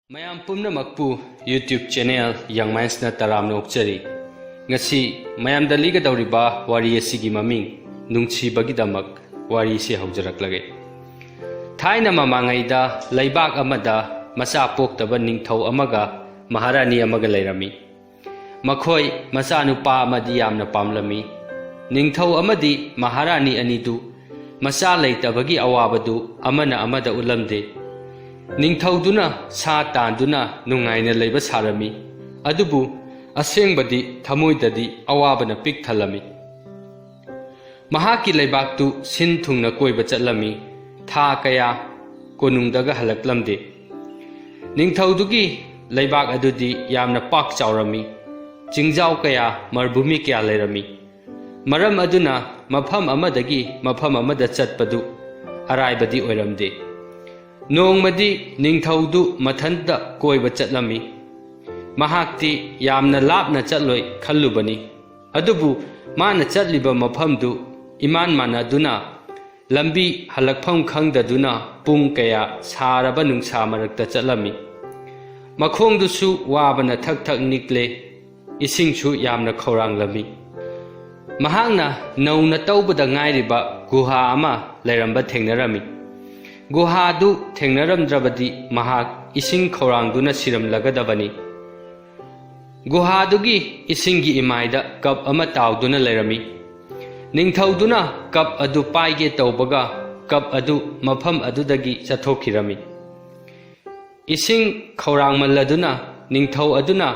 ꯃꯌꯥꯝ ꯄꯨꯝꯅꯃꯛꯄꯨ YouTube channel Young Minds na taramna okchari ngasi mayam da ligadawriba wari asigi maming nungchibagidamak wari se haujaraklage thaina mamangaida laibak amada masa poktaba ningthau amaga maharani amaga leirami makhoi masa nupa amadi yamna pamlami ningthau amadi maharani anidu masa leitabagi awabadu amana amada ulamde ꯅꯤꯡꯊꯧꯗꯨꯅ ꯁꯥ ꯇꯥꯟꯗꯨꯅ ꯅꯨꯡꯉꯥꯏꯅ ꯂꯩꯕ ꯁꯥꯔꯝꯃꯤ ꯑꯗꯨꯕꯨ ꯑꯁꯦꯡꯕꯗꯤ ꯊꯃꯣꯏꯗꯗꯤ ꯑꯋꯥꯕꯅ ꯄꯤꯛ ꯊꯜꯂꯝꯃꯤ ꯃꯍꯥꯛꯀꯤ ꯂꯩꯕꯥꯛꯇꯨ ꯁꯤꯟ ꯊꯨꯡꯅ ꯀꯣꯏꯕ ꯆꯠꯂꯝꯃꯤ ꯊꯥ ꯀꯌꯥ ꯀꯣꯅꯨꯡꯗꯒ ꯍꯜꯂꯛꯂꯝꯗꯦ ꯅꯤꯡꯊꯧꯗꯨꯒꯤ ꯂꯩꯕꯥꯛ ꯑꯗꯨꯗꯤ ꯌꯥꯝꯅ ꯄꯥꯛ ꯆꯥꯎꯔꯝꯃꯤ ꯆꯤꯡꯖꯥꯎ ꯀꯌꯥ ꯃꯔꯚꯨꯃꯤ ꯀꯌꯥ ꯂꯩꯔꯝꯃꯤ ꯃꯔꯝ ꯑꯗꯨꯅ ꯃꯐꯝ ꯑꯃꯗꯒꯤ ꯃꯐꯝ ꯑꯃꯗ ꯆꯠꯄꯗꯨ ꯑꯔꯥꯏꯕꯗꯤ ꯑꯣꯏꯔꯝꯗꯦ ꯅꯣꯡꯃꯗꯤ ꯅꯤꯡꯊꯧꯗꯨ ꯃꯊꯟꯇ ꯀꯣꯏꯕ ꯆꯠꯂꯝꯃꯤ ꯃꯍꯥꯛꯇꯤ ꯌꯥꯝꯅ ꯂꯥꯞꯅ ꯆꯠꯂꯣꯏ ꯈꯜꯂꯨꯕꯅꯤ ꯑꯗꯨꯕꯨ ꯃꯥꯅ ꯆꯠꯂꯤꯕ ꯃꯐꯝꯗꯨ ꯏꯃꯥꯟ ꯃꯥꯟꯅꯗꯨꯅ ꯂꯝꯕꯤ ꯍꯜꯂꯛꯐꯝ ꯈꯪꯗꯗꯨꯅ ꯄꯨꯡ ꯀꯌꯥ ꯁꯥꯔꯕ ꯅꯨꯡꯁꯥ ꯃꯔꯛꯇ ꯆꯠꯂꯝꯃꯤ ꯃꯈꯣꯡꯗꯨꯁꯨ ꯋꯥꯕꯅ ꯊꯛ ꯊꯛ ꯅꯤꯛꯂꯦ ꯏꯁꯤꯡꯁꯨ ꯌꯥꯝꯅ ꯈꯧꯔꯥꯡꯂꯝꯃꯤ ꯃꯍꯥꯛꯅ ꯅꯧꯅ ꯇꯧꯕꯗ ꯉꯥꯏꯔꯤꯕ ꯒꯨꯍꯥ ꯑꯃ ꯂꯩꯔꯝꯕ ꯊꯦꯡꯅꯔꯝꯃꯤ ꯒꯨꯍꯥꯗꯨ ꯊꯦꯡꯅꯔꯝꯗ꯭ꯔꯕꯗꯤ ꯃꯍꯥꯛ ꯏꯁꯤꯡ ꯈꯧꯔꯥꯡꯗꯨꯅ ꯁꯤꯔꯝꯂꯒꯗꯕꯅꯤ ꯒꯨꯍꯥꯗꯨꯒꯤ ꯏꯁꯤꯡꯒꯤ ꯏꯃꯥꯏꯗ ꯀꯞ ꯑꯃ ꯇꯥꯎꯗꯨꯅ ꯂꯩꯔꯝꯃꯤ ꯅꯤꯡꯊꯧꯗꯨꯅ ꯀꯞ ꯑꯗꯨ ꯄꯥꯏꯒꯦ ꯇꯧꯕꯒ ꯀꯞ ꯑꯗꯨ ꯃꯐꯝ ꯑꯗꯨꯗꯒꯤ ꯆꯠꯊꯣꯛꯈꯤꯔꯝꯃꯤ ꯏꯁꯤꯡ ꯈꯧꯔꯥꯡꯃꯜꯂꯗꯨꯅ ꯅꯤꯡꯊꯧ ꯑꯗꯨꯅ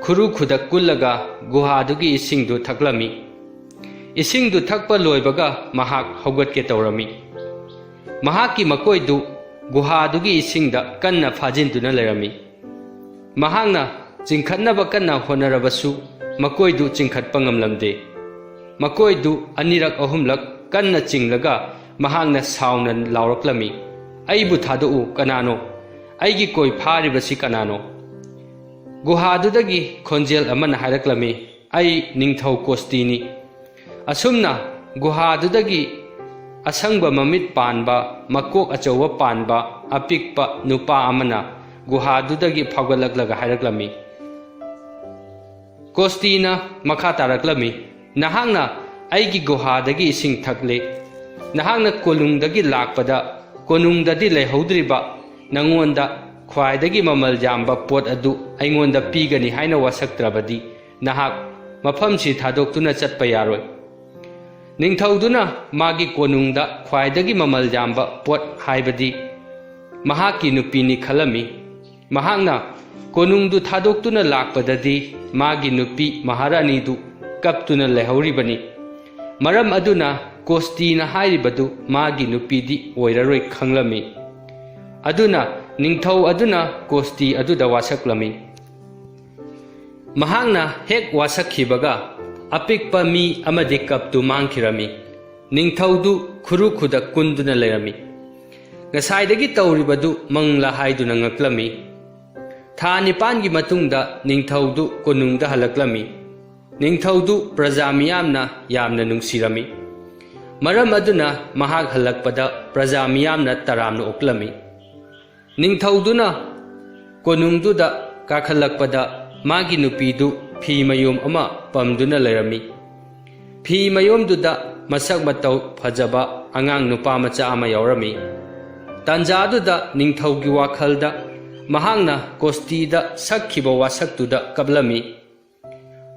ꯈꯨꯔꯨ ꯈꯨꯗꯛ ꯀꯨꯜꯂꯒ ꯒꯨꯍꯥꯗꯨꯒꯤ ꯏꯁꯤꯡꯗꯨ ꯊꯛꯂꯝꯃꯤ ꯏꯁꯤꯡꯗꯨ ꯊꯛꯄ ꯂꯣꯏꯕꯒ ꯃꯍꯥꯛ ꯍꯧꯒꯠꯀꯦ ꯇꯧꯔꯝꯃꯤ ꯃꯍꯥꯛꯀꯤ ꯃꯀꯣꯏꯗꯨ ꯒꯨꯍꯥꯗꯨꯒꯤ ꯏꯁꯤꯡꯗ ꯀꯟꯅ ꯐꯥꯖꯤꯟꯗꯨꯅ ꯂꯩꯔꯝꯃꯤ ꯃꯍꯥꯛꯅ ꯆꯤꯡꯈꯠꯅꯕ ꯀꯟꯅ ꯍꯣꯠꯅꯔꯕꯁꯨ ꯃꯀꯣꯏꯗꯨ ꯆꯤꯡꯈꯠꯄ ꯉꯝꯂꯝꯗꯦ ꯃꯀꯣꯏꯗꯨ ꯑꯅꯤꯔꯛ ꯑꯍꯨꯝꯂꯛ ꯀꯟꯅ ꯆꯤꯡꯂꯒ ꯃꯍꯥꯛꯅ ꯁꯥꯎꯅ ꯂꯥꯎꯔꯛꯂꯝꯃꯤ ꯑꯩꯕꯨ ꯊꯥꯗꯣꯛꯎ ꯀꯅꯥꯅꯣ ꯑꯩꯒꯤ ꯀꯣꯏ ꯐꯥꯔꯤꯕꯁꯤ ꯀꯅꯥꯅꯣ ꯒꯨꯍꯥꯗꯨꯗꯒꯤ ꯈꯣꯟꯖꯦꯜ ꯑꯃꯅ ꯍꯥꯏꯔꯛꯂꯝꯃꯤ ꯑꯩ ꯅꯤꯡꯊꯧ ꯀꯣꯁꯇꯤꯅꯤ ꯑꯁꯨꯝꯅ ꯒꯨꯍꯥꯗꯨꯗꯒꯤ ꯑꯁꯪꯕ ꯃꯃꯤꯠ ꯄꯥꯟꯕ ꯃꯀꯣꯛ ꯑꯆꯧꯕ ꯄꯥꯟꯕ ꯑꯄꯤꯛꯄ ꯅꯨꯄꯥ ꯑꯃꯅ ꯒꯨꯍꯥꯗꯨꯗꯒꯤ ꯐꯥꯎꯒꯠꯂꯛꯂꯒ ꯍꯥꯏꯔꯛꯂꯝꯃꯤ ꯀꯣꯁꯇꯤꯅ ꯃꯈꯥ ꯇꯥꯔꯛꯂꯝꯃꯤ ꯅꯍꯥꯛꯅ ꯑꯩꯒꯤ ꯒꯨꯍꯥꯗꯒꯤ ꯏꯁꯤꯡ ꯊꯛꯂꯦ ꯅꯍꯥꯛꯅ ꯀꯣꯅꯨꯡꯗꯒꯤ ꯂꯥꯛꯄꯗ ꯀꯣꯅꯨꯡꯗꯗꯤ ꯂꯩꯍꯧꯗ꯭ꯔꯤꯕ ꯅꯉꯣꯟꯗ ꯈ꯭ꯋꯥꯏꯗꯒꯤ ꯃꯃꯜ ꯌꯥꯝꯕ ꯄꯣꯠ ꯑꯗꯨ ꯑꯩꯉꯣꯟꯗ ꯄꯤꯒꯅꯤ ꯍꯥꯏꯅ ꯋꯥꯁꯛꯇ꯭ꯔꯕꯗꯤ ꯅꯍꯥꯛ ꯃꯐꯝꯁꯤ ꯊꯥꯗꯣꯛꯇꯨꯅ ꯆꯠꯄ ꯌꯥꯔꯣꯏ ꯅꯤꯡꯊꯧꯗꯨꯅ ꯃꯥꯒꯤ ꯀꯣꯅꯨꯡꯗ ꯈ꯭ꯋꯥꯏꯗꯒꯤ ꯃꯃꯜ ꯌꯥꯝꯕ ꯄꯣꯠ ꯍꯥꯏꯕꯗꯤ ꯃꯍꯥꯛꯀꯤ ꯅꯨꯄꯤꯅꯤ ꯈꯜꯂꯝꯃꯤ ꯃꯍꯥꯛꯅ ꯀꯣꯅꯨꯡꯗꯨ ꯊꯥꯗꯣꯛꯇꯨꯅ ꯂꯥꯛꯄꯗꯗꯤ ꯃꯥꯒꯤ ꯅꯨꯄꯤ ꯃꯍꯥꯔꯥꯅꯤꯗꯨ ꯀꯞꯇꯨꯅ ꯂꯩꯍꯧꯔꯤꯕꯅꯤ ꯃꯔꯝ ꯑꯗꯨꯅ ꯀꯣꯁꯇꯤꯅ ꯍꯥꯏꯔꯤꯕꯗꯨ ꯃꯥꯒꯤ ꯅꯨꯄꯤꯗꯤ ꯑꯣꯏꯔꯔꯣꯏ ꯈꯪꯂꯝꯃꯤ ꯑꯗꯨꯅ ꯅꯤꯡꯊꯧ ꯑꯗꯨꯅ ꯀꯣꯁꯇꯤ ꯑꯗꯨꯗ ꯋꯥꯁꯛꯂꯝꯃꯤ ꯃꯍꯥꯛꯅ ꯍꯦꯛ ꯋꯥꯁꯛꯈꯤꯕꯒ ꯑꯄꯤꯛꯄ ꯃꯤ ꯑꯃꯗꯤ ꯀꯞꯇꯨ ꯃꯥꯡꯈꯤꯔꯝꯃꯤ ꯅꯤꯡꯊꯧꯗꯨ ꯈꯨꯔꯨ ꯈꯨꯗꯛ ꯀꯨꯟꯗꯨꯅ ꯂꯩꯔꯝꯃꯤ ꯉꯁꯥꯏꯗꯒꯤ ꯇꯧꯔꯤꯕꯗꯨ ꯃꯪꯂꯥ ꯍꯥꯏꯗꯨꯅ ꯉꯛꯂꯝꯃꯤ ꯊꯥ 9ꯒꯤ ꯃꯇꯨꯡꯗ ꯅꯤꯡꯊꯧꯗꯨ ꯀꯣꯅꯨꯡꯗ ꯍꯜꯂꯛꯂꯝꯃꯤ ꯅꯤꯡꯊꯧꯗꯨ ꯄ꯭ꯔꯖꯥ ꯃꯤꯌꯥꯝꯅ ꯌꯥꯝꯅ ꯅꯨꯡꯁꯤꯔꯝꯃꯤ ꯃꯔꯝ ꯑꯗꯨꯅ ꯃꯍꯥꯛ ꯍꯜꯂꯛꯄꯗ ꯄ꯭ꯔꯖꯥ ꯃꯤꯌꯥꯝꯅ ꯇꯔꯥꯝꯅ ꯑꯣꯛꯂꯝꯃꯤ ꯅꯤꯡꯊꯧꯗꯨꯅ ꯀꯣꯅꯨꯡꯗꯨꯗ ꯀꯥꯈꯠꯂꯛꯄꯗ ꯃꯥꯒꯤ ꯅꯨꯄꯤꯗꯨ ꯐꯤ ꯃꯌꯣꯝ ꯑꯃ ꯄꯝꯗꯨꯅ ꯂꯩꯔꯝꯃꯤ ꯐꯤ ꯃꯌꯣꯝꯗꯨꯗ ꯃꯁꯛ ꯃꯇꯧ ꯐꯖꯕ ꯑꯉꯥꯡ ꯅꯨꯄꯥ ꯃꯆꯥ ꯑꯃ ꯌꯥꯎꯔꯝꯃꯤ ꯇꯥꯟꯖꯥꯗꯨꯗ ꯅꯤꯡꯊꯧꯒꯤ ꯋꯥꯈꯜꯗ ꯃꯍꯥꯛꯅ ꯀꯣꯁꯇꯤꯗ ꯁꯛꯈꯤꯕ ꯋꯥꯁꯛꯇꯨꯗ ꯀꯞꯂꯝꯃꯤ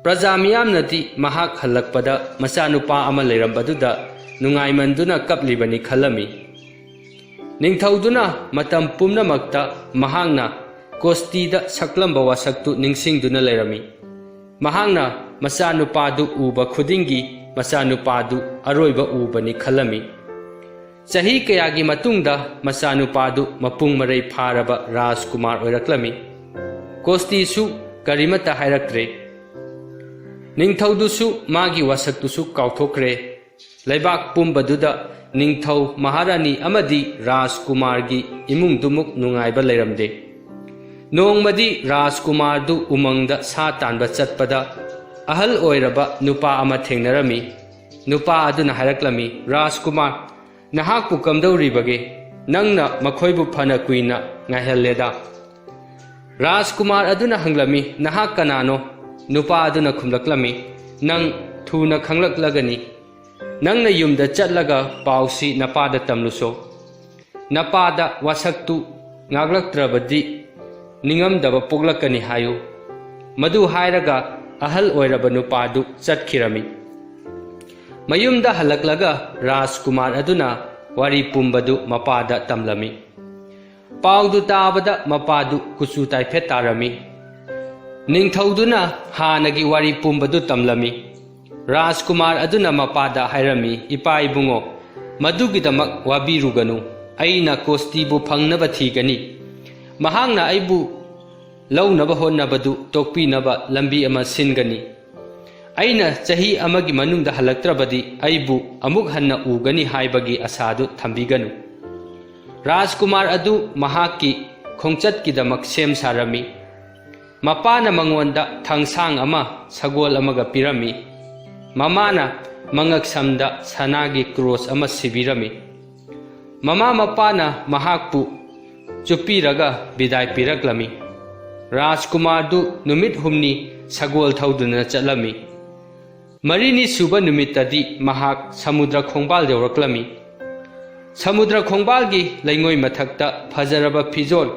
ꯄ꯭ꯔꯖꯥ ꯃꯤꯌꯥꯝꯅꯗꯤ ꯃꯍꯥꯛ ꯍꯜꯂꯛꯄꯗ ꯃꯆꯥꯅꯨꯄꯥ ꯑꯃ ꯂꯩꯔꯝꯕꯗꯨꯗ ꯅꯨꯡꯉꯥꯏꯃꯟꯗꯨꯅ ꯀꯞꯂꯤꯕꯅꯤ ꯈꯜꯂꯝꯃꯤ ꯅꯤꯡꯊꯧꯗꯨꯅ ꯃꯇꯝ ꯄꯨꯝꯅꯃꯛꯇ ꯃꯍꯥꯛꯅ ꯀꯣꯁꯇꯤꯗ ꯁꯛꯂꯝꯕ ꯋꯥꯁꯛꯇꯨ ꯅꯤꯡꯁꯤꯡꯗꯨꯅ ꯂꯩꯔꯝꯃꯤ ꯃꯍꯥꯛꯅ ꯃꯆꯥꯅꯨꯄꯥꯗꯨ ꯎꯕ ꯈꯨꯗꯤꯡꯒꯤ ꯃꯆꯥꯅꯨꯄꯥꯗꯨ ꯑꯔꯣꯏꯕ ꯎꯕꯅꯤ ꯈꯜꯂꯝꯃꯤ ꯆꯍꯤ ꯀꯌꯥꯒꯤ ꯃꯇꯨꯡꯗ ꯃꯆꯥꯅꯨꯄꯥꯗꯨ ꯃꯄꯨꯡ ꯃꯔꯩ ꯐꯥꯔꯕ ꯔꯥꯖꯀꯨꯃꯥꯔ ꯑꯣꯏꯔꯛꯂꯝꯃꯤ ꯀꯣꯁꯇꯤꯁꯨ ꯀꯔꯤꯃꯠꯇ ꯍꯥꯏꯔꯛꯇ꯭ꯔꯦ ꯅꯤꯡꯊꯧꯗꯨꯁꯨ ꯃꯥꯒꯤ ꯋꯥꯁꯛꯇꯨꯁꯨ ꯀꯥꯎꯊꯣꯛꯈ꯭ꯔꯦ ꯂꯩꯕꯥꯛ ꯄꯨꯝꯕꯗꯨꯗ ꯅꯤꯡꯊꯧ ꯃꯍꯥꯔꯥꯅꯤ ꯑꯃꯗꯤ ꯔꯥꯖꯀꯨꯃꯥꯔꯒꯤ ꯏꯃꯨꯡꯗꯨꯃꯨꯛ ꯅꯨꯡꯉꯥꯏꯕ ꯂꯩꯔꯝꯗꯦ ꯅꯣꯡꯃꯗꯤ ꯔꯥꯖꯀꯨꯃꯥꯔꯗꯨ ꯎꯃꯪꯗ ꯁꯥ ꯇꯥꯟꯕ ꯆꯠꯄꯗ ꯑꯍꯜ ꯑꯣꯏꯔꯕ ꯅꯨꯄꯥ ꯑꯃ ꯊꯦꯡꯅꯔꯝꯃꯤ ꯅꯨꯄꯥ ꯑꯗꯨꯅ ꯍꯥꯏꯔꯛꯂꯝꯃꯤ ꯔꯥꯖꯀꯨꯃꯥꯔ ꯅꯍꯥꯛꯄꯨ ꯀꯝꯗꯧꯔꯤꯕꯒꯦ ꯅꯪꯅ ꯃꯈꯣꯏꯕꯨ ꯐꯅ ꯀꯨꯏꯅ ꯉꯥꯏꯍꯜꯂꯦꯗ राजकुमार अदुना हंगलमी नहा कनानो नुपा अदुना खुमलकलमी नंग थूना खंगलकलगनी नंग न युमदा चटलगा पाउसी नपादा तमलुसो नपादा वासक्तु ngaglaktrabadi ningamdaba poglakani hayu madu hairaga ahal oiraba nupadu chatkirami mayumda halaklaga Rajkumar aduna wari pumbadu mapada tamlami paudu tabada mapadu kusu taiphet tarami ningthauduna hanagi wari pumbadu tamlami Rajkumar aduna mapada hairami ipa ibungo madugidamak wabiruganu aina kostibu phangnaba thigani mahangna aibu launaba honnabadu tokpinaba lambi ama singani aina chahi amagi manungda halaktrabadi aibu amuk hanna ugani haibagi asadu thambiganu Rajkumar adu mahaki khongchatkidamak sem sarami mapana mangonda thangsang ama sagol amaga pirami mamana mangak samda sanagi cross ama sibirami mama mapana mahakpu chupiraga bidai piraklami Rajkumar du numit humni sagol thauduna chalami marini suba numitadi mahak samudra khongbal yawraklami samudra khongbal gi laingoi mathakta phajaraba fijol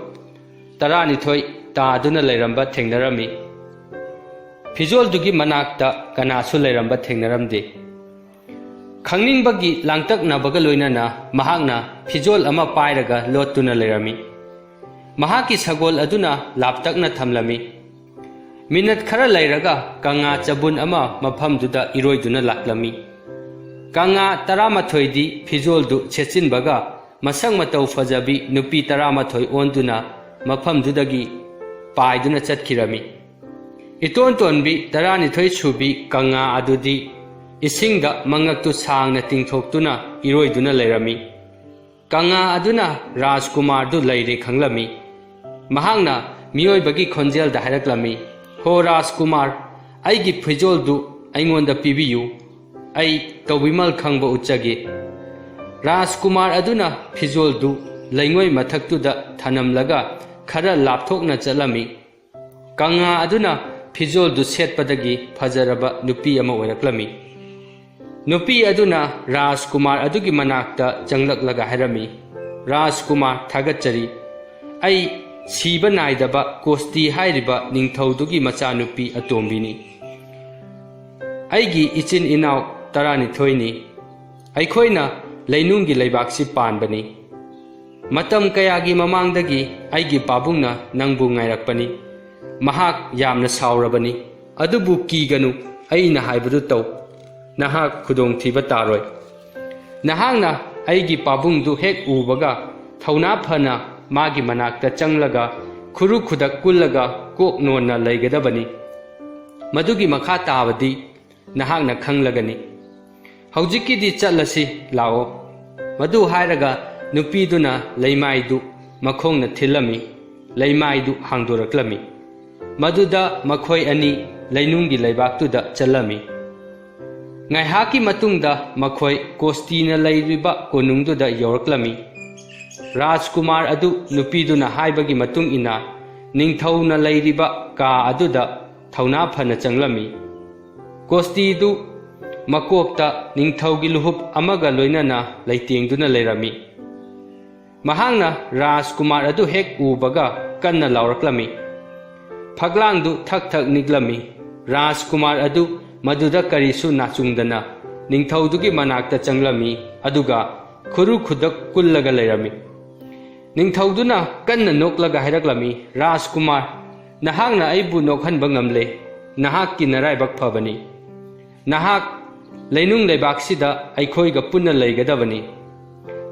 tarani thoi taaduna lairamba thengnarami fijol dugi manakta kanasu lairamba thengnaramde khangningbagi langtaknabaga loinana mahakna fijol ama pairaga lotuna lairami mahaki sagol aduna laptakna thamlami minat khara lairaga kanga chabun ama maphamduda iroiduna laklami kanga 13 di fijol du chechinbaga masang matau fajabi nupi 13 onduna maphamdudagi paiduna chatkirami iton tonbi 12 subi kanga adudi isingda mangaktu sangna tingthoktuna iroiduna lairami kanga aduna Rajkumar du laire khanglami mahangna miyoibagi khonjel da haraklami ho Rajkumar aigi fijol du aingonda pibiyu ai tobimal khangba uchage Rajkumar aduna fijol du laingoi mathaktu da thanamlaga khara lapthokna chalami kanga aduna fijol du setpadagi fajaraba nupi ama oiraklami nupi aduna Rajkumar adugi manakta changlaklaga harami Rajkumar thagachari ai siba naidaba kosti hairiba ningthaudugi macha nupi atombini aigi ichin inaw 12 ni aikhoina leinunggi leibaksi panbani matam kayagi mamangdagi aigi pabungna nangbu ngairakpani mahak yamna saurabani adubu kiganu aina haibudu taw nahak khudong thiba taroi nahangna aigi pabungdu hek ubaga thauna phana magi manakta changlaga khuru khudak kullaga kok nonna leigadabani madugi makha tabadi nahangna khanglagani haujiki di chalasi lao madu hairaga nupiduna leimaidu makhongna thilami leimaidu hangdoraklami maduda makhoi ani leinunggi leibaktuda chalami ngai haki matungda makhoi kostina leiriba konungduda yoraklami Rajkumar adu nupiduna haibagi matung ina ningthauna leiriba ka aduda thauna phana changlami kosti du makokta ningthaugi luhup amaga loinana leitengduna leirami mahangna Rajkumar adu hek ubaga kanna lauraklami phaglangdu thak thak niglami Rajkumar adu maduda karisu nachungdana ningthaudugi manakta changlami aduga khuru khudak kullaga leirami ningthauduna kanna noklaga hairaklami Rajkumar nahakna aibu nokhanba ngamle nahakki naraibak phabani nahak leinung leibaksida aikhoiga punna leigadabani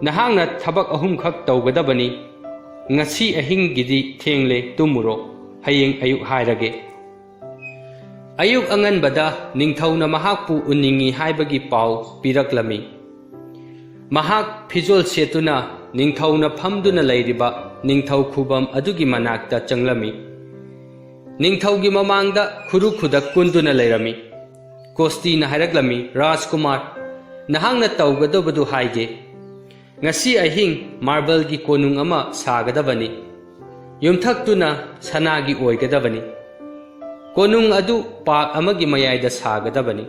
nahakna thabak ahum khak tawgadabani ngasi ahingidi thengle tumuro hayeng ayuk hairage ayuk anganbada ningthauna mahakpu uningi haibagi pau piraklami mahak fijol setuna ningthauna phamduna leiriba ningthau khubam adugi manakta changlami ningthaugi mamangda khuru khudak kunduna leirami kosti na haraklami Rajkumar nahangna tawgadobadu haige ngasi ahing marble gi konung ama sagadabani ꯌꯨꯝꯊꯛꯇꯨꯅ ꯁꯅꯥꯒꯤ ꯑꯣꯏꯒꯗꯕꯅꯤ꯫ ꯀꯣꯅꯨꯡ ꯑꯗꯨ ꯄꯥꯛ ꯑꯃꯒꯤ ꯃꯌꯥꯏꯗ ꯁꯥꯒꯗꯕꯅꯤ꯫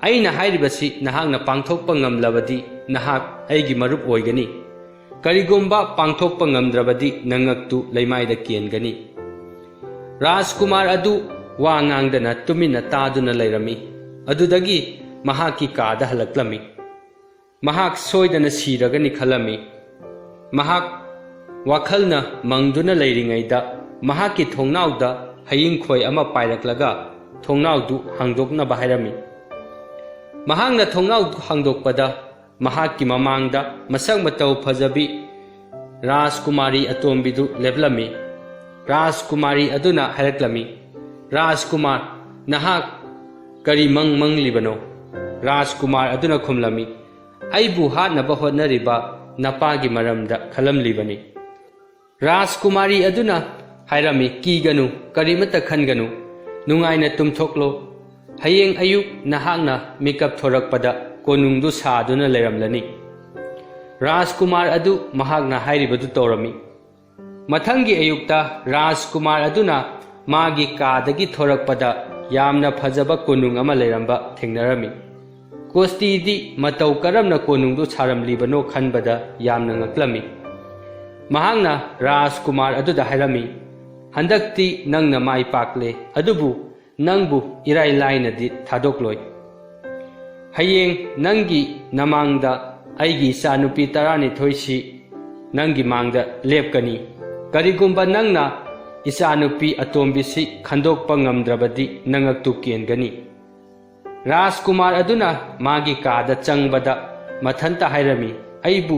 ꯑꯩꯅ ꯍꯥꯏꯔꯤꯕꯁꯤ ꯅꯍꯥꯛꯅ ꯄꯥꯡꯊꯣꯛꯄ ꯉꯝꯂꯕꯗꯤ ꯅꯍꯥꯛ ꯑꯩꯒꯤ ꯃꯔꯨꯞ ꯑꯣꯏꯒꯅꯤ꯫ ꯀꯔꯤꯒꯨꯝꯕ ꯄꯥꯡꯊꯣꯛꯄ ꯉꯝꯗ꯭ꯔꯕꯗꯤ ꯅꯉꯛꯇꯨ ꯂꯩꯃꯥꯏꯗ ꯀꯦꯟꯒꯅꯤ꯫ ꯔꯥꯖꯀꯨꯃꯥꯔ ꯑꯗꯨ ꯋꯥ ꯉꯥꯡꯗꯅ ꯇꯨꯃꯤꯟꯅ ꯇꯥꯗꯨꯅ ꯂꯩꯔꯝꯃꯤ꯫ ꯑꯗꯨꯗꯒꯤ ꯃꯍꯥꯛꯀꯤ ꯀꯥꯗ ꯍꯜꯂꯛꯂꯝꯃꯤ꯫ ꯃꯍꯥꯛ ꯁꯣꯏꯗꯅ ꯁꯤꯔꯒꯅꯤ ꯈꯜꯂꯝꯃꯤ꯫ ꯃꯍꯥꯛ ꯋꯥꯈꯜꯅ ꯃꯪꯗꯨꯅ ꯂꯩꯔꯤꯉꯩꯗ ꯃꯍꯥꯛꯀꯤ ꯊꯣꯡꯅꯥꯎꯗ ꯍꯌꯤꯡꯈꯣꯏ ꯑꯃ ꯄꯥꯏꯔꯛꯂꯒ ꯊꯣꯡꯅꯥꯎꯗꯨ ꯍꯥꯡꯗꯣꯛꯅꯕ ꯍꯥꯏꯔꯝꯃꯤ꯫ ꯃꯍꯥꯛꯅ ꯊꯣꯡꯅꯥꯎꯗꯨ ꯍꯥꯡꯗꯣꯛꯄꯗ ꯃꯍꯥꯛꯀꯤ ꯃꯃꯥꯡꯗ ꯃꯁꯛ ꯃꯇꯧ ꯐꯖꯕꯤ ꯔꯥꯖꯀꯨꯃꯥꯔꯤ ꯑꯇꯣꯝꯕꯤꯗꯨ ꯂꯦꯞꯂꯝꯃꯤ꯫ ꯔꯥꯖꯀꯨꯃꯥꯔꯤ ꯑꯗꯨꯅ ꯍꯥꯏꯔꯛꯂꯝꯃꯤ, "ꯔꯥꯖꯀꯨꯃꯥꯔ, ꯅꯍꯥꯛ ꯀꯔꯤ ꯃꯪꯂꯤꯕꯅꯣ?" ꯔꯥꯖꯀꯨꯃꯥꯔ ꯑꯗꯨꯅ ꯈꯨꯝꯂꯝꯃꯤ, "ꯑꯩꯕꯨ ꯍꯥꯠꯅꯕ ꯍꯣꯠꯅꯔꯤꯕ ꯅꯄꯥꯒꯤ ꯃꯔꯝꯗ ꯈꯜꯂꯝꯂꯤꯕꯅꯤ." ꯔꯥꯖꯀꯨꯃꯥꯔꯤ ꯑꯗꯨꯅ ꯍꯥꯏꯔꯝꯃꯤ, "ꯀꯤꯒꯅꯨ, ꯀꯔꯤꯃꯠꯇ ꯈꯟꯒꯅꯨ, ꯅꯨꯡꯉꯥꯏꯅ ꯇꯨꯝꯊꯣꯛꯂꯣ꯫ ꯍꯌꯦꯡ ꯑꯌꯨꯛ ꯅꯍꯥꯛꯅ ꯃꯤꯀꯞ ꯊꯣꯔꯛꯄꯗ ꯀꯣꯅꯨꯡꯗꯨ ꯁꯥꯗꯨꯅ ꯂꯩꯔꯝꯂꯅꯤ." ꯔꯥꯖꯀꯨꯃꯥꯔ ꯑꯗꯨ ꯃꯍꯥꯛꯅ ꯍꯥꯏꯔꯤꯕꯗꯨ ꯇꯧꯔꯝꯃꯤ꯫ ꯃꯊꯪꯒꯤ ꯑꯌꯨꯛꯇ ꯔꯥꯖꯀꯨꯃꯥꯔ ꯑꯗꯨꯅ ꯃꯥꯒꯤ ꯀꯥꯗꯒꯤ ꯊꯣꯔꯛꯄꯗ ꯌꯥꯝꯅ ꯐꯖꯕ ꯀꯣꯅꯨꯡ ꯑꯃ ꯂꯩꯔꯝꯕ ꯊꯦꯡꯅꯔꯝꯃꯤ꯫ ꯀꯣꯁꯇꯤꯗꯤ ꯃꯇꯧ ꯀꯔꯝꯅ ꯀꯣꯅꯨꯡꯗꯨ ꯁꯥꯔꯝꯂꯤꯕꯅꯣ ꯈꯟꯕꯗ ꯌꯥꯝꯅ ꯉꯛꯂꯝꯃꯤ꯫ ꯃꯍꯥꯛꯅ ꯔꯥꯖꯀꯨꯃꯥꯔ ꯑꯗꯨꯗ ꯍꯥꯏꯔꯝꯃꯤ, "ꯍꯟꯗꯛꯇꯤ ꯅꯪꯅ ꯃꯥꯏ ꯄꯥꯛꯂꯦ, ꯑꯗꯨꯕꯨ ꯅꯪꯕꯨ ꯏꯔꯥꯏ ꯂꯥꯏꯅꯗꯤ ꯊꯥꯗꯣꯛꯂꯣꯏ꯫ ꯍꯌꯦꯡ ꯅꯪꯒꯤ ꯅꯃꯥꯡꯗ ꯑꯩꯒꯤ ꯏꯆꯥꯅꯨꯄꯤ 12ꯁꯤ ꯅꯪꯒꯤ ꯃꯥꯡꯗ ꯂꯦꯞꯀꯅꯤ꯫ ꯀꯔꯤꯒꯨꯝꯕ ꯅꯪꯅ ꯏꯆꯥꯅꯨꯄꯤ ꯑꯇꯣꯝꯕꯤꯁꯤ ꯈꯟꯗꯣꯛꯄ ꯉꯝꯗ꯭ꯔꯕꯗꯤ ꯅꯉꯛꯇꯨ ꯀꯦꯟꯒꯅꯤ." ꯔꯥꯖꯀꯨꯃꯥꯔ ꯑꯗꯨꯅ ꯃꯥꯒꯤ ꯀꯥꯗ ꯆꯪꯕꯗ ꯃꯊꯟꯇ ꯍꯥꯏꯔꯝꯃꯤ, "ꯑꯩꯕꯨ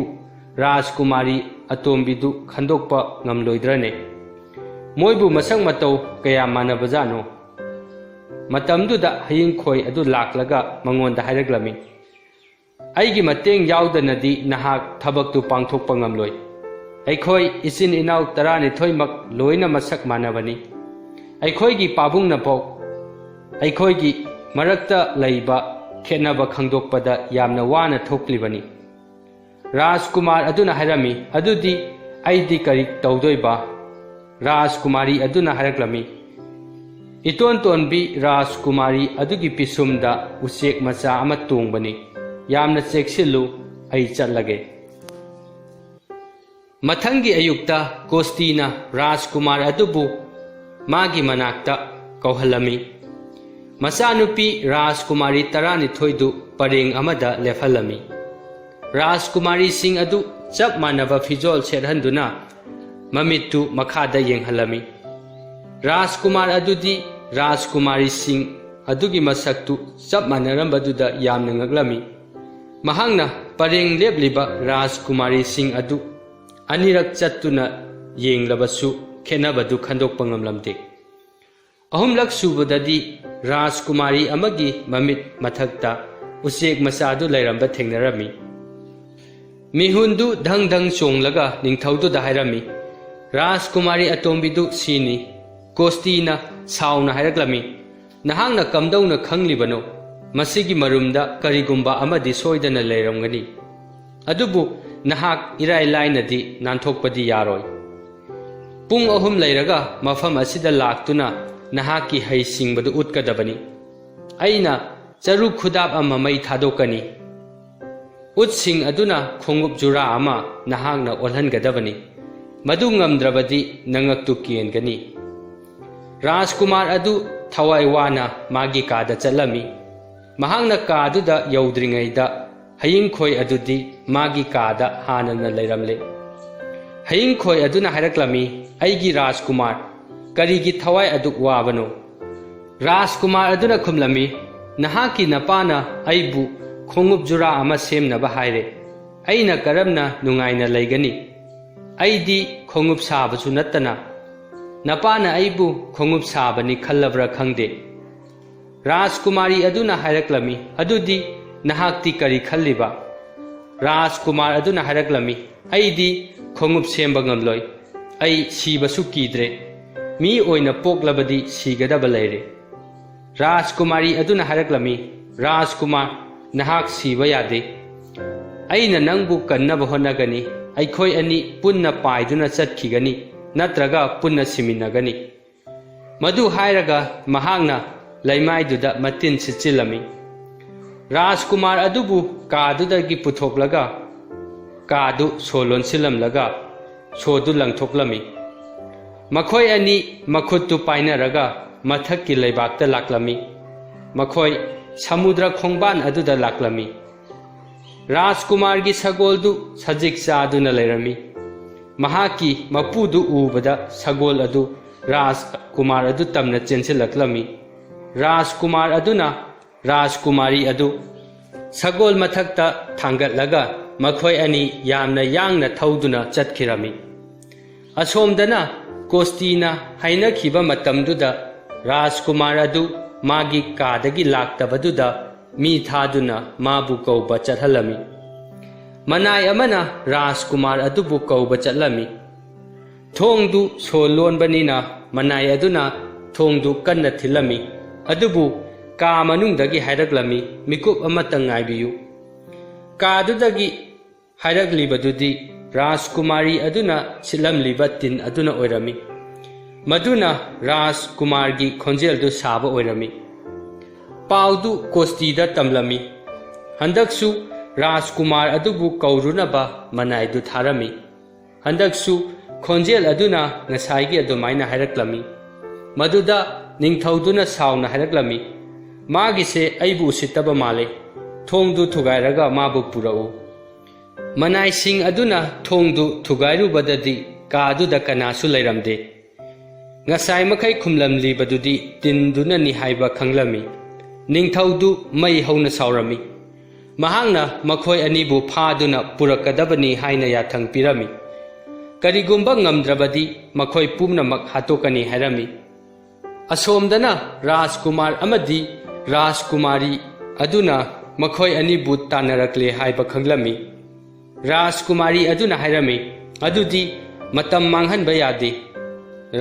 ꯔꯥꯖꯀꯨꯃꯥꯔꯤ ꯑꯇꯣꯝꯕꯤꯗꯨ ꯈꯟꯗꯣꯛꯄ ꯉꯝꯂꯣꯏꯗ꯭ꯔꯅꯦ? ꯃꯣꯏꯕꯨ ꯃꯁꯛ ꯃꯇꯧ ꯀꯌꯥ ꯃꯥꯟꯅꯕꯖꯥꯠꯅꯣ?" ꯃꯇꯝꯗꯨꯗ ꯍꯌꯤꯡꯈꯣꯏ ꯑꯗꯨ ꯂꯥꯛꯂꯒ ꯃꯉꯣꯟꯗ ꯍꯥꯏꯔꯛꯂꯝꯃꯤ, "ꯑꯩꯒꯤ ꯃꯇꯦꯡ ꯌꯥꯎꯗꯅꯗꯤ ꯅꯍꯥꯛ ꯊꯕꯛꯇꯨ ꯄꯥꯡꯊꯣꯛꯄ ꯉꯝꯂꯣꯏ꯫ ꯑꯩꯈꯣꯏ ꯏꯆꯤꯟ ꯏꯅꯥꯎ 12ꯃꯛ ꯂꯣꯏꯅ ꯃꯁꯛ ꯃꯥꯟꯅꯕꯅꯤ꯫ ꯑꯩꯈꯣꯏꯒꯤ ꯄꯥꯕꯨꯡꯅꯐꯥꯎ ꯑꯩꯈꯣꯏꯒꯤ ꯃꯔꯛꯇ ꯂꯩꯕ ꯈꯦꯠꯅꯕ ꯈꯪꯗꯣꯛꯄꯗ ꯌꯥꯝꯅ ꯋꯥꯅ ꯊꯣꯛꯂꯤꯕꯅꯤ." ꯔꯥꯖꯀꯨꯃꯥꯔ ꯑꯗꯨꯅ ꯍꯥꯏꯔꯝꯃꯤ, "ꯑꯗꯨꯗꯤ ꯑꯩꯗꯤ ꯀꯔꯤ ꯇꯧꯗꯣꯏꯕ?" ꯔꯥꯖꯀꯨꯃꯥꯔꯤ ꯑꯗꯨꯅ ꯍꯥꯏꯔꯛꯂꯝꯃꯤ, "ꯏꯇꯣꯟ ꯇꯣꯟꯕꯤ ꯔꯥꯖꯀꯨꯃꯥꯔꯤ ꯑꯗꯨꯒꯤ ꯄꯤꯁꯨꯝꯗ ꯎꯆꯦꯛ ꯃꯆꯥ ꯑꯃ ꯇꯣꯡꯕꯅꯤ꯫ ꯌꯥꯝꯅ ꯆꯦꯛꯁꯤꯜꯂꯨ, ꯑꯩ ꯆꯠꯂꯒꯦ." ꯃꯊꯪꯒꯤ ꯑꯌꯨꯛꯇ ꯀꯣꯁꯇꯤꯅ ꯔꯥꯖꯀꯨꯃꯥꯔ ꯑꯗꯨꯕꯨ ꯃꯥꯒꯤ ꯃꯅꯥꯛꯇ ꯀꯧꯍꯜꯂꯝꯃꯤ꯫ ꯃꯆꯥꯅꯨꯄꯤ ꯔꯥꯖꯀꯨꯃꯥꯔꯤ 12ꯗꯨ ꯄꯔꯦꯡ ꯑꯃꯗ ꯂꯦꯞꯍꯜꯂꯝꯃꯤ꯫ ꯔꯥꯖꯀꯨꯃꯥꯔꯤꯁꯤꯡ ꯑꯗꯨ ꯆꯞ ꯃꯥꯟꯅꯕ ꯐꯤꯖꯣꯜ ꯁꯦꯠꯍꯟꯗꯨꯅ ꯃꯃꯤꯠꯇꯨ ꯃꯈꯥꯗ ꯌꯦꯡꯍꯜꯂꯝꯃꯤ꯫ ꯔꯥꯖꯀꯨꯃꯥꯔ ꯑꯗꯨꯗꯤ ꯔꯥꯖꯀꯨꯃꯥꯔꯤꯁꯤꯡ ꯑꯗꯨꯒꯤ ꯃꯁꯛꯇꯨ ꯆꯞ ꯃꯥꯟꯅꯔꯝꯕꯗꯨꯗ ꯌꯥꯝꯅ ꯉꯛꯂꯝꯃꯤ꯫ ꯃꯍꯥꯛꯅ ꯄꯔꯦꯡ ꯂꯦꯞꯂꯤꯕ ꯔꯥꯖꯀꯨꯃꯥꯔꯤꯁꯤꯡ ꯑꯗꯨ ꯑꯅꯤꯔꯛ ꯆꯠꯇꯨꯅ ꯌꯦꯡꯂꯕꯁꯨ ꯈꯦꯠꯅꯕꯗꯨ ꯈꯟꯗꯣꯛꯄ ꯉꯝꯂꯝꯗꯦ꯫ ꯑꯍꯨꯝꯂꯛ ꯁꯨꯕꯗꯗꯤ ꯔꯥꯖꯀꯨꯃꯥꯔꯤ ꯑꯃꯒꯤ ꯃꯃꯤꯠ ꯃꯊꯛꯇ ꯎꯆꯦꯛ ꯃꯆꯥꯗꯨ ꯂꯩꯔꯝꯕ ꯊꯦꯡꯅꯔꯝꯃꯤ꯫ ꯃꯤꯍꯨꯟꯗꯨ ꯙꯪ ꯙꯪ ꯆꯣꯡꯂꯒ ꯅꯤꯡꯊꯧꯗꯨꯗ ꯍꯥꯏꯔꯝꯃꯤ, "ꯔꯥꯖꯀꯨꯃꯥꯔꯤ ꯑꯇꯣꯝꯕꯤꯗꯨ ꯁꯤꯅꯤ." ꯀꯣꯁꯇꯤꯅ ꯁꯥꯎꯅ ꯍꯥꯏꯔꯛꯂꯝꯃꯤ, "ꯅꯍꯥꯛꯅ ꯀꯝꯗꯧꯅ ꯈꯪꯂꯤꯕꯅꯣ? ꯃꯁꯤꯒꯤ ꯃꯔꯨꯝꯗ ꯀꯔꯤꯒꯨꯝꯕ ꯑꯃꯗꯤ ꯁꯣꯏꯗꯅ ꯂꯩꯔꯝꯒꯅꯤ꯫ ꯑꯗꯨꯕꯨ ꯅꯍꯥꯛ ꯏꯔꯥꯏ ꯂꯥꯏꯅꯗꯤ ꯅꯥꯟꯊꯣꯛꯄꯗꯤ ꯌꯥꯔꯣꯏ꯫ ꯄꯨꯡ 3 ꯂꯩꯔꯒ ꯃꯐꯝ ꯑꯁꯤꯗ ꯂꯥꯛꯇꯨꯅ ꯅꯍꯥꯛꯀꯤ ꯍꯩꯁꯤꯡꯕꯗꯨ ꯎꯠꯀꯗꯕꯅꯤ꯫ ꯑꯩꯅ ꯆꯔꯨ ꯈꯨꯗꯥꯞ ꯑꯃ ꯃꯩ ꯊꯥꯗꯣꯛꯀꯅꯤ꯫ ꯎꯠꯁꯤꯡ ꯑꯗꯨꯅ ꯈꯣꯡꯎꯞ ꯖꯨꯔꯥ ꯑꯃ ꯅꯍꯥꯛꯅ ꯑꯣꯜꯍꯟꯒꯗꯕꯅꯤ꯫ ꯃꯗꯨ ꯉꯝꯗ꯭ꯔꯕꯗꯤ ꯅꯉꯛꯇꯨ ꯀꯦꯟꯒꯅꯤ." ꯔꯥꯖꯀꯨꯃꯥꯔ ꯑꯗꯨ ꯊꯋꯥꯏ ꯋꯥꯅ ꯃꯥꯒꯤ ꯀꯥꯗ ꯆꯠꯂꯝꯃꯤ꯫ ꯃꯍꯥꯛꯅ ꯀꯥꯗꯨꯗ ꯌꯧꯗ꯭ꯔꯤꯉꯩꯗ ꯍꯌꯤꯡꯈꯣꯏ ꯑꯗꯨꯗꯤ ꯃꯥꯒꯤ ꯀꯥꯗ ꯍꯥꯟꯅꯅ ꯂꯩꯔꯝꯂꯦ꯫ ꯍꯌꯤꯡꯈꯣꯏ ꯑꯗꯨꯅ ꯍꯥꯏꯔꯛꯂꯝꯃꯤ, "ꯑꯩꯒꯤ ꯔꯥꯖꯀꯨꯃꯥꯔ, ꯀꯔꯤꯒꯤ ꯊꯋꯥꯏ ꯑꯗꯨꯛ ꯋꯥꯕꯅꯣ?" ꯔꯥꯖꯀꯨꯃꯥꯔ ꯑꯗꯨꯅ ꯈꯨꯝꯂꯝꯃꯤ, "ꯅꯍꯥꯛꯀꯤ ꯅꯄꯥꯅ ꯑꯩꯕꯨ ꯈꯣꯡꯎꯞ ꯖꯨꯔꯥ ꯑꯃ ꯁꯦꯝꯅꯕ ꯍꯥꯏꯔꯦ꯫ ꯑꯩꯅ ꯀꯔꯝꯅ ꯅꯨꯡꯉꯥꯏꯅ ꯂꯩꯒꯅꯤ? ꯑꯩꯗꯤ ꯈꯣꯡꯎꯞ ꯁꯥꯕꯁꯨ ꯅꯠꯇꯅ ꯅꯄꯥꯅ ꯑꯩꯕꯨ ꯈꯣꯡꯎꯞ ꯁꯥꯕꯅꯤ ꯈꯜꯂꯕ꯭ꯔꯥ ꯈꯪꯗꯦ." ꯔꯥꯖꯀꯨꯃꯥꯔꯤ ꯑꯗꯨꯅ ꯍꯥꯏꯔꯛꯂꯝꯃꯤ, "ꯑꯗꯨꯗꯤ ꯅꯍꯥꯛꯇꯤ ꯀꯔꯤ ꯈꯜꯂꯤꯕ?" ꯔꯥꯖꯀꯨꯃꯥꯔ ꯑꯗꯨꯅ ꯍꯥꯏꯔꯛꯂꯝꯃꯤ, "ꯑꯩꯗꯤ ꯈꯣꯡꯎꯞ ꯁꯦꯝꯕ ꯉꯝꯂꯣꯏ꯫ ꯑꯩ ꯁꯤꯕꯁꯨ ꯀꯤꯗ꯭ꯔꯦ꯫ ꯃꯤ ꯑꯣꯏꯅ ꯄꯣꯛꯂꯕꯗꯤ ꯁꯤꯒꯗꯕ ꯂꯩꯔꯦ." ꯔꯥꯖꯀꯨꯃꯥꯔꯤ ꯑꯗꯨꯅ ꯍꯥꯏꯔꯛꯂꯝꯃꯤ, "ꯔꯥꯖꯀꯨꯃꯥꯔ, ꯅꯍꯥꯛ ꯁꯤꯕ ꯌꯥꯗꯦ꯫ ꯑꯩꯅ ꯅꯪꯕꯨ ꯀꯟꯅꯕ ꯍꯣꯠꯅꯒꯅꯤ꯫ ꯑꯩꯈꯣꯏ ꯑꯅꯤ ꯄꯨꯟꯅ ꯄꯥꯏꯗꯨꯅ ꯆꯠꯈꯤꯒꯅꯤ꯫ नत्रगा पुन्ना सिमिनगनी मधु हायरगा महांगना लैमाइदुदा मतिन सिचिलमी राजकुमार अदुबु कादुदगी पुथोकलगा कादु सोलोन सिलमलगा सोदु लंगथोकलमी मखोय अनि मखुत्तु पाइनरगा मथक्की लैबाक्ता लाक्लमी मखोय समुद्र खोंबान अदुदा लाक्लमी राजकुमार की सगोलदु सजिक चादुना लैरमी महाकी मपुदु उबदा सगोल अदु राजकुमार अदु तमना चेंसिलक्लमी राजकुमार अदुना राजकुमारी अदु सगोल मथक्ता थांगतलगा मखोय अनि यामना यांगना थौदुना चतखिरमी असोमदना कोस्तीना हाइनखिबा मतमदुदा राजकुमार अदु मागी कादगी लाक्तबदुदा मी थादुना माबु कौबा चटहलमी मनाय अमना राजकुमार अदुबु कौबा चटलमी थोंगदु सोलोनबनिना मनाय अदुना थोंगदु कन्ना थिलमी अदुबु का मनुंगदगी हायरक्लमी मिकुप अमतंग ngaibiyu कादुदगी हायरक्लिबदुदी राजकुमारी अदुना सिलमलिबा तिन अदुना ओइरमी मदुना राजकुमार की खोंजेलदु साबा ओइरमी पाउदु कोस्तीदा तमलमी हंदकसु राजकुमार अदुबु कौरुनबा मनाइदु थारमी हंदकसु खोंजेल अदुना ngसाइगी अदुमाइना हायरक्लमी मदुदा निंगथौदुना साउना हायरक्लमी मागिसे अइबु उसितबा माले थोंगदु थुगाइरगा माबु पुराउ मनाइसिंग अदुना थोंगदु थुगाइरुबददी कादुदा कनासु लैरमदे ngसाइ मखै खुमलमलिबदुदी तिनदुना नि हाइबा खंगलमी निंगथौदु मई हौना साउरमी महांगना मखोय अनिबु फादुना पुरकदबनी हाइना याथंग पिरमी करिगुंबा ngamdrabadi मखोय पुमनमक हातोकनी हायरमी असोमदना राजकुमार अमदी राजकुमारी अदुना मखोय अनिबु तानरकले हाइबा खंगलमी राजकुमारी अदुना हायरमी अदुदी मतम मांगहनबा यादे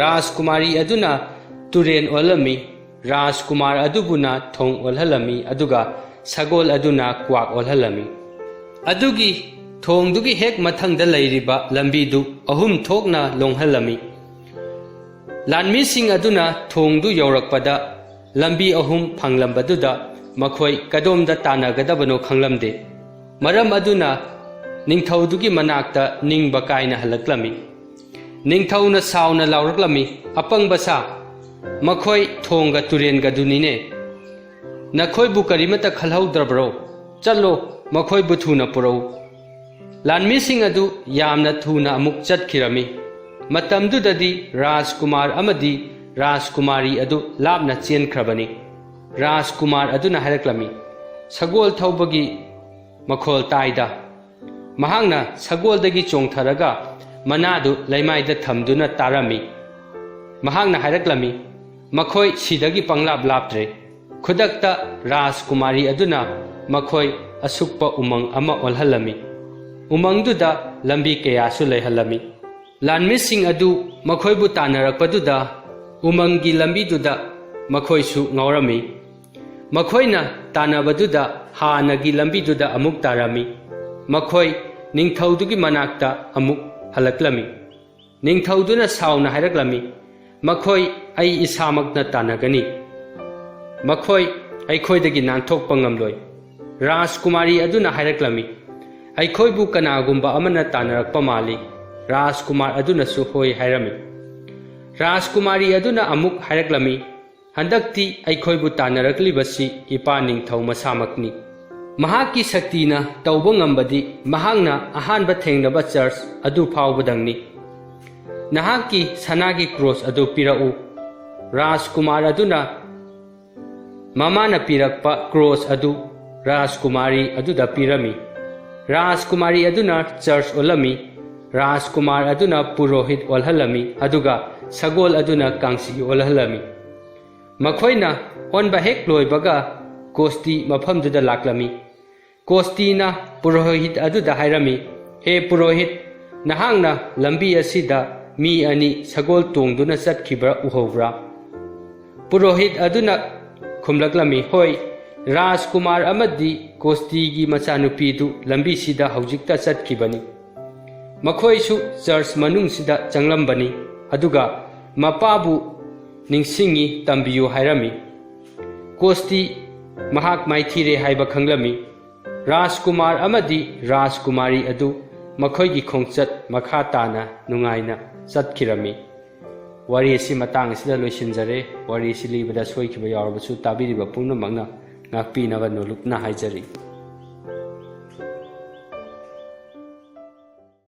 राजकुमारी अदुना तुरेन ओलमी राजकुमार अदुबुना थोंग ओलहलमी अदुगा सगोल अदुना क्वाक ओलहलमी अदुगी थोंगदुगी हेक मथंगदा लैरिबा लंबीदु अहुम थोकना लोंहलमी लानमीसिंग अदुना थोंगदु यौरकपदा लंबी अहुम फंगलंबदुदा मखोय कदोमदा तानागदबनो खंगलमदे मरम अदुना निंगथौदुगी मनाक्ता निंगबा कायना हलक्लमी निंगथौना साउना लाउरक्लमी अपंगबसा मखोय थोंगा तुरेनगदुनिने नखोय बु करिमता खलहौद्रब्रो चलो मखोय बु थुना पुरौ लानमीसिंग अदु यामना थुना अमुक चतखिरमी मतमदुददी राजकुमार अमदी राजकुमारी अदु लापना चेनख्रबनी राजकुमार अदुना हायरक्लमी सगोल थौबगी मखोल ताइदा महांगना सगोलदगी चोंगथरगा मनादु लैमाइदा थमदुना तारमी महांगना हायरक्लमी मखोय सिदगी पंगलाब लापद्रे खुदक्ता राजकुमारी अदुना मखोय असुक्पा उमंग अमा ओलहलमी उमंगदुदा लंबी कयासु लैहलमी लानमीसिंग अदु मखोयबु तानरकपदुदा उमंगी लंबीदुदा मखोयसु ngौरमी मखोयना तानबदुदा हानगी लंबीदुदा अमुक तारमी मखोय निंगथौदुगी मनाक्ता अमुक हलक्लमी निंगथौदुना साउना हायरक्लमी मखोय आई इसामकना तानगनी मखोय अखोयदगी नांथोकपा ngamloi राजकुमारी अदुना हायरक्लमी अखोयबु कनागुंबा अमना तानरकपा माली राजकुमार अदुनसु होय हायरमी राजकुमारी अदुना अमुक हायरक्लमी हंदक्ति अखोयबु तानरकलिबसी इपा निंगथौ मसामकनी महाकी शक्तिना तौबा ngambadi महांगना अहानबा थेंगनबा चर्च अदु फावबदंगनी नहाकी सनागी क्रॉस अदु पिराउ राजकुमार अदुना ममाना पिरकपा क्रॉस अदु राजकुमारी अदुदा पिरमी राजकुमारी अदुना चर्च ओलमी राजकुमार अदुना पुरोहित ओलहलमी अदुगा सगोल अदुना कांसी ओलहलमी मखोयना ओनबा हेक लोयबगा कोस्ती मफमदुदा लाक्लमी कोस्तीना पुरोहित अदुदा हायरमी हे पुरोहित नहांगना लंबी असिदा मी अनि सगोल तोंगदुना चतखिब्रा उहौब्रा पुरोहित अदुना खुमलक्लमी होय राजकुमार अमदी कोस्तीगी मचानुपीदु लंबी सिदा हौजिकता चतखिबनी मखोयसु चर्च मनुंग सिदा चंगलंबनी अदुगा मपाबु निंगसिंगी तंबियु हायरमी कोस्ती महाक माइथीरे हाइबा खंगलमी राजकुमार अमदी राजकुमारी अदु मखोइगी खोंचत मखा ताना नुंगाइना चतखिरमी वारी असि मतंग सिदा लोइसिनजरे वारी सि लिबदा सोइखिबा यावरबसु ताबिरिबा पुनमंगना ngakpi naba nolukna haijari